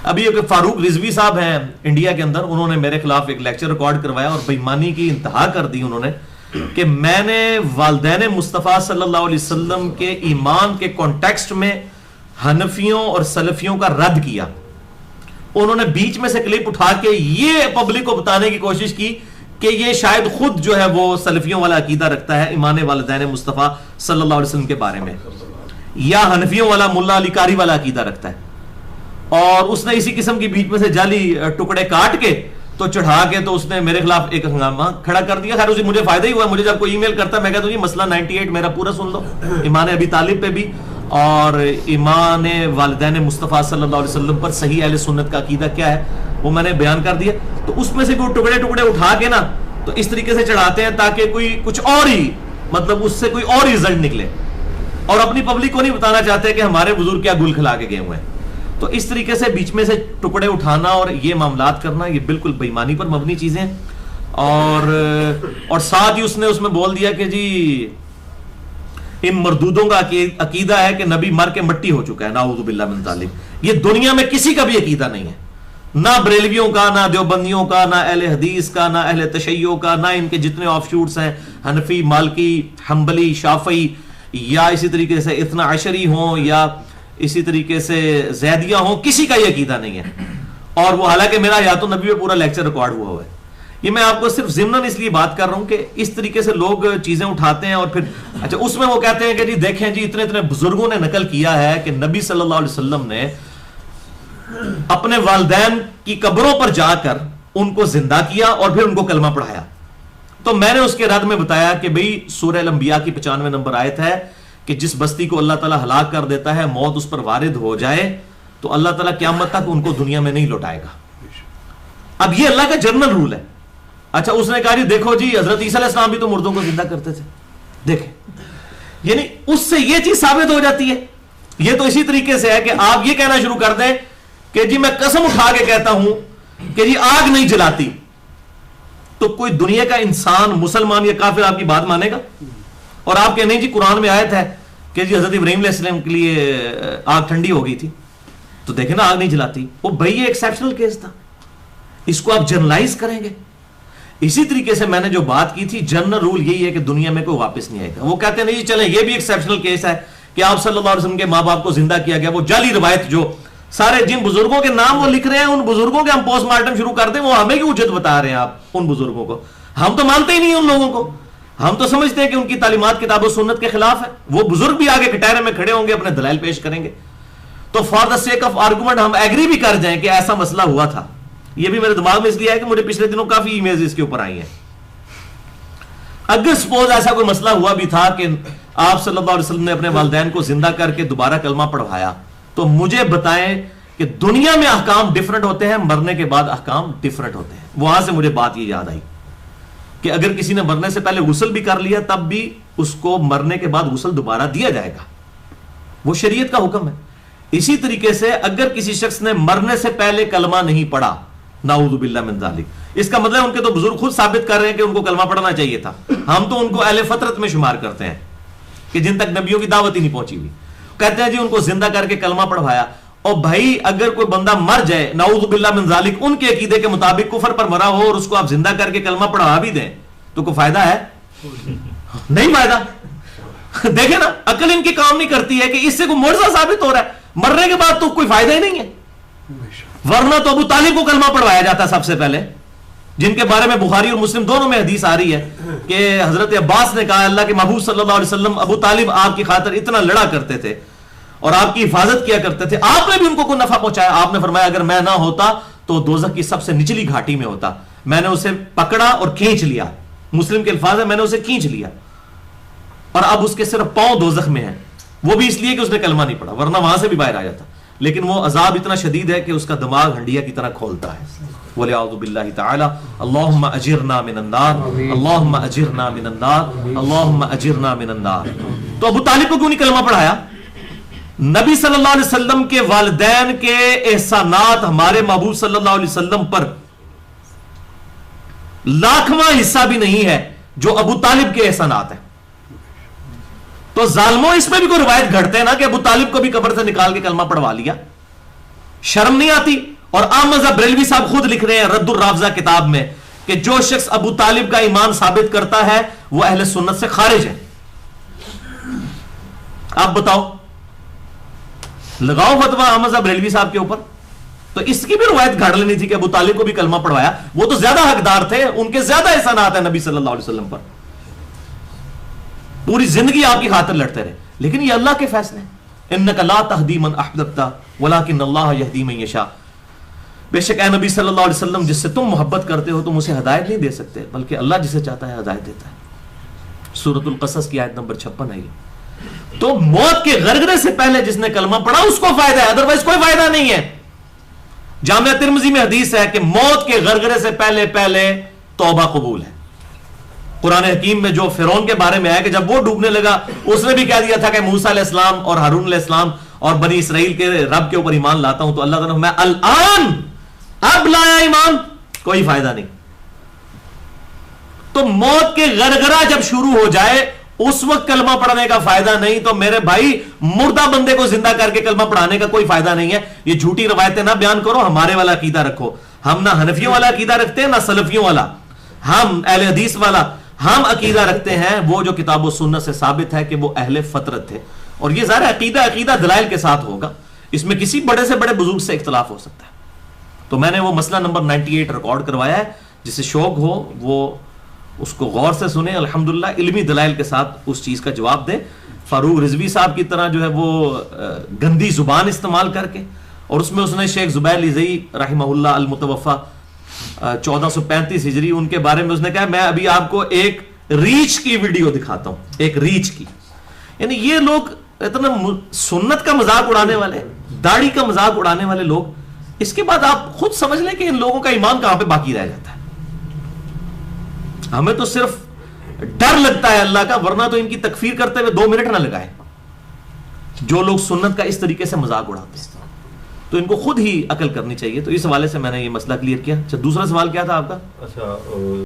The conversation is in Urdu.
ابھی ایک فاروق رضوی صاحب ہیں انڈیا کے اندر، انہوں نے میرے خلاف ایک لیکچر ریکارڈ کروایا اور بےایمانی کی انتہا کر دی انہوں نے کہ میں نے والدین مصطفیٰ صلی اللہ علیہ وسلم کے ایمان کے کانٹیکسٹ میں حنفیوں اور سلفیوں کا رد کیا. انہوں نے بیچ میں سے کلپ اٹھا کے یہ پبلک کو بتانے کی کوشش کی کہ یہ شاید خود جو ہے وہ سلفیوں والا عقیدہ رکھتا ہے ایمان والدین مصطفیٰ صلی اللہ علیہ وسلم کے بارے میں، یا حنفیوں والا ملا علی قاری والا عقیدہ رکھتا ہے. اور اس نے اسی قسم کی بیچ میں سے جعلی ٹکڑے کاٹ کے تو چڑھا کے تو اس نے میرے خلاف ایک ہنگامہ کھڑا کر دیا. خیر اسے مجھے فائدہ ہی ہوا، مجھے جب کوئی ای میل کرتا میں کہتا ہوں یہ مسئلہ 98 میرا پورا سن لو، ایمان ابی طالب پہ بھی اور ایمان والدین مصطفیٰ صلی اللہ علیہ وسلم پر صحیح اہل سنت کا عقیدہ کیا ہے وہ میں نے بیان کر دیا. تو اس میں سے بھی وہ ٹکڑے ٹکڑے اٹھا کے نا تو اس طریقے سے چڑھاتے ہیں تاکہ کوئی کچھ اور ہی مطلب اس سے کوئی اور رزلٹ نکلے، اور اپنی پبلک کو نہیں بتانا چاہتے کہ ہمارے بزرگ کیا گل کھلا کے گئے ہوئے ہیں. تو اس طریقے سے بیچ میں سے ٹکڑے اٹھانا اور یہ معاملات کرنا یہ بالکل بےایمانی پر مبنی چیزیں ہیں. اور ساتھ ہی اس نے اس میں بول دیا کہ جی ان مردودوں کا عقیدہ ہے کہ نبی مر کے مٹی ہو چکا ہے، نعوذ باللہ من ذالک. یہ دنیا میں کسی کا بھی عقیدہ نہیں ہے، نہ بریلویوں کا، نہ دیوبندیوں کا، نہ اہل حدیث کا، نہ اہل تشیع کا، نہ ان کے جتنے آف شوٹس ہیں حنفی، مالکی، حنبلی، شافعی، یا اسی طریقے سے اثنا عشری ہوں یا اسی طریقے سے زیدیہ ہوں، کسی کا یہ عقیدہ نہیں ہے. اور وہ حالانکہ میرا حیات النبی میں پورا لیکچر ریکارڈ ہوا ہے. یہ میں آپ کو صرف ضمناً اس لیے بات کر رہا ہوں کہ اس طریقے سے لوگ چیزیں اٹھاتے ہیں اور پھر اچھا اس میں وہ کہتے ہیں کہ جی دیکھیں جی اتنے اتنے بزرگوں نے نقل کیا ہے کہ نبی صلی اللہ علیہ وسلم نے اپنے والدین کی قبروں پر جا کر ان کو زندہ کیا اور پھر ان کو کلمہ پڑھایا. تو میں نے اس کے رد میں بتایا کہ بھئی سورہ الانبیاء کی 95 نمبر آیت ہے کہ جس بستی کو اللہ تعالیٰ ہلاک کر دیتا ہے، موت اس پر وارد ہو جائے تو اللہ تعالیٰ قیامت تک ان کو دنیا میں نہیں لوٹائے گا. اب یہ اللہ کا جنرل رول ہے. اچھا اس نے کہا جی دیکھو جی حضرت عیسیٰ علیہ السلام بھی تو مردوں کو زندہ کرتے تھے. دیکھیں یعنی اس سے یہ چیز ثابت ہو جاتی ہے. یہ تو اسی طریقے سے ہے کہ آپ یہ کہنا شروع کر دیں کہ جی میں قسم اٹھا کے کہتا ہوں کہ جی آگ نہیں جلاتی، تو کوئی دنیا کا انسان مسلمان یا کافر آپ کی بات مانے گا؟ اور آپ کہنے جی قرآن میں آیت ہے کہ جی حضرت ابراہیم علیہ السلام کے لیے آگ ٹھنڈی ہو گئی تھی، تو دیکھیں نا آگ نہیں جلاتی. وہ بھائی یہ ایکسیپشنل کیس تھا، اس کو آپ جنرلائز کریں گے. اسی طریقے سے میں نے جو بات کی تھی جنرل رول یہی ہے کہ دنیا میں کوئی واپس نہیں آئے گا. وہ کہتے ہیں نہیں چلیں یہ بھی ایکسیپشنل کیس ہے کہ آپ صلی اللہ علیہ وسلم کے ماں باپ کو زندہ کیا گیا. وہ جعلی روایت جو سارے جن بزرگوں کے نام وہ لکھ رہے ہیں ان بزرگوں کے ہم پوسٹ مارٹم شروع کر دیں، وہ ہمیں کیوں حجت بتا رہے ہیں آپ ان بزرگوں کو؟ ہم تو مانتے ہی نہیں ان لوگوں کو. ہم تو سمجھتے ہیں کہ ان کی تعلیمات کتاب و سنت کے خلاف ہے. وہ بزرگ بھی آگے کٹہرے میں کھڑے ہوں گے، اپنے دلائل پیش کریں گے. تو for the sake of argument ہم ایگری بھی کر جائیں کہ ایسا مسئلہ ہوا تھا. یہ بھی میرے دماغ میں اس لیے ہے کہ مجھے پچھلے دنوں کافی ای میلز اس کے اوپر آئی ہیں. اگر سپوز ایسا کوئی مسئلہ ہوا بھی تھا کہ آپ صلی اللہ علیہ وسلم نے اپنے والدین کو زندہ کر کے دوبارہ کلمہ پڑھوایا، تو مجھے بتائیں کہ دنیا میں احکام ڈیفرنٹ ہوتے ہیں، مرنے کے بعد احکام ڈیفرنٹ ہوتے ہیں. وہاں سے مجھے بات یہ یاد آئی کہ اگر کسی نے مرنے سے پہلے غسل بھی کر لیا تب بھی اس کو مرنے کے بعد غسل دوبارہ دیا جائے گا. وہ شریعت کا حکم ہے. اسی طریقے سے اگر کسی شخص نے مرنے سے پہلے کلمہ نہیں پڑھا، نعوذ باللہ من ذالک، اس کا مطلب ان کے تو بزرگ خود ثابت کر رہے ہیں کہ ان کو کلمہ پڑھنا چاہیے تھا. ہم تو ان کو اہل فطرت میں شمار کرتے ہیں کہ جن تک نبیوں کی دعوت ہی نہیں پہنچی ہوئی. کہتے ہیں جی ان کو زندہ کر کے کلمہ پڑھوایا. اور بھائی اگر کوئی بندہ مر جائے نعوذ باللہ من ذالک ان کے عقیدے کے مطابق کفر پر مرا ہو اور اس کو آپ زندہ کر کے کلمہ پڑھا بھی دیں تو کوئی فائدہ ہے؟ نہیں فائدہ. دیکھیں نا عقل ان کی کام نہیں کرتی ہے کہ اس سے کوئی معجزہ ثابت ہو رہا ہے، مرنے کے بعد تو کوئی فائدہ ہی نہیں ہے. ورنہ تو ابو طالب کو کلمہ پڑھوایا جاتا سب سے پہلے، جن کے بارے میں بخاری اور مسلم دونوں میں حدیث آ رہی ہے کہ حضرت عباس نے کہا اللہ کے محبوب صلی اللہ علیہ وسلم ابو طالب آپ کی خاطر اتنا لڑا کرتے تھے اور آپ کی حفاظت کیا کرتے تھے، آپ نے بھی ان کو کوئی نفع پہنچایا. آپ نے فرمایا اگر میں نہ ہوتا تو دوزخ کی سب سے نچلی گھاٹی میں ہوتا. میں نے اسے پکڑا اور کھینچ لیا. مسلم کے الفاظ ہے میں نے اسے کھینچ لیا اور اب اس کے صرف پاؤں دوزخ میں ہیں. وہ بھی اس لیے کہ اس نے کلمہ نہیں پڑھا، ورنہ وہاں سے بھی باہر آ جاتا. لیکن وہ عذاب اتنا شدید ہے کہ اس کا دماغ ہنڈیا کی طرح کھولتا ہے. وَلِعَوْذُ بِاللَّهِ تَعَالَى اللہم اجرنا من النار، اللہم اجرنا من النار، اللہم اجرنا من النار. تو ابو طالب کو کیوں نہیں کلمہ پڑھایا؟ نبی صلی اللہ علیہ وسلم کے والدین کے احسانات ہمارے محبوب صلی اللہ علیہ وسلم پر لاکھواں حصہ بھی نہیں ہے جو ابو طالب کے احسانات ہیں. تو ظالموں اس میں بھی کوئی روایت گھڑتے ہیں نا کہ ابو طالب کو بھی قبر سے نکال کے کلمہ پڑھوا لیا. شرم نہیں آتی؟ اور احمد بریلوی صاحب خود لکھ رہے ہیں رد الرافضہ کتاب میں کہ جو شخص ابو طالب کا ایمان ثابت کرتا ہے وہ اہل سنت سے خارج ہے. آپ بتاؤ، لگاؤ فتویٰ احمد بریلوی صاحب کے اوپر. تو اس کی بھی روایت گھڑ لینی تھی کہ ابو طالب کو بھی کلمہ پڑھوایا، وہ تو زیادہ حقدار تھے، ان کے زیادہ احسانات ہیں نبی صلی اللہ علیہ وسلم پر، پوری زندگی آپ کی خاطر لڑتے رہے. لیکن یہ اللہ کے فیصلے ہیں. انک لا تہدی من احببت ولکن اللہ یہدی من یشاء. بے شک اے نبی صلی اللہ علیہ وسلم، جس سے تم محبت کرتے ہو تم اسے ہدایت نہیں دے سکتے، بلکہ اللہ جسے چاہتا ہے ہدایت دیتا ہے. سورۃ القصص کی آیت نمبر 56 ہے. تو موت کے غرغرے سے پہلے جس نے کلمہ پڑھا اس کو فائدہ ہے، ادروائز کوئی فائدہ نہیں ہے. جامعہ ترمذی میں حدیث ہے کہ موت کے غرغرے سے پہلے پہلے توبہ قبول ہے. قرآن حکیم میں جو فرعون کے بارے میں ہے کہ جب وہ ڈوبنے لگا اس نے بھی کہہ دیا تھا کہ موسیٰ علیہ السلام اور ہارون علیہ السلام اور بنی اسرائیل کے رب کے اوپر ایمان لاتا ہوں. تو اللہ تعالیٰ میں الان اب لایا ایمان، کوئی فائدہ نہیں. تو موت کے غرغرہ جب شروع ہو جائے اس وقت کلمہ پڑھنے کا فائدہ نہیں. تو میرے بھائی مردہ بندے کو زندہ کر کے کلمہ پڑھانے کا کوئی فائدہ نہیں ہے. یہ جھوٹی روایتیں نہ بیان کرو، ہمارے والا عقیدہ رکھو. ہم نہ حنفیوں والا عقیدہ رکھتے ہیں نہ سلفیوں والا، ہم اہل حدیث والا. ہم عقیدہ رکھتے ہیں وہ جو کتاب و سنت سے ثابت ہے کہ وہ اہل فطرت تھے. اور یہ ظاہر عقیدہ دلائل کے ساتھ ہوگا، اس میں کسی بڑے سے بڑے بزرگ سے اختلاف ہو سکتا ہے. تو میں نے وہ مسئلہ نمبر 98 ریکارڈ کروایا ہے، جسے شوق ہو وہ اس کو غور سے سنیں. الحمدللہ علمی دلائل کے ساتھ اس چیز کا جواب دیں. فاروق رضوی صاحب کی طرح جو ہے وہ گندی زبان استعمال کر کے، اور اس میں اس نے شیخ زبیر لزئی رحمہ اللہ المتوفا 1435 ہجری، ان کے بارے میں اس نے کہا میں ابھی آپ کو ایک ریچھ کی ویڈیو دکھاتا ہوں، ایک ریچھ کی. یعنی یہ لوگ اتنا سنت کا مذاق اڑانے والے، داڑھی کا مذاق اڑانے والے لوگ، اس کے بعد آپ خود سمجھ لیں کہ ان لوگوں کا ایمان کہاں پہ باقی رہ جاتا ہے. ہمیں تو صرف ڈر لگتا ہے اللہ کا، ورنہ تو ان کی تکفیر کرتے ہوئے 2 منٹ نہ لگائے جو لوگ سنت کا اس طریقے سے مذاق اڑاتے ہیں. تو ان کو خود ہی عقل کرنی چاہیے. تو اس حوالے سے میں نے یہ مسئلہ کلیئر کیا. اچھا دوسرا سوال کیا تھا آپ کا؟ اچھا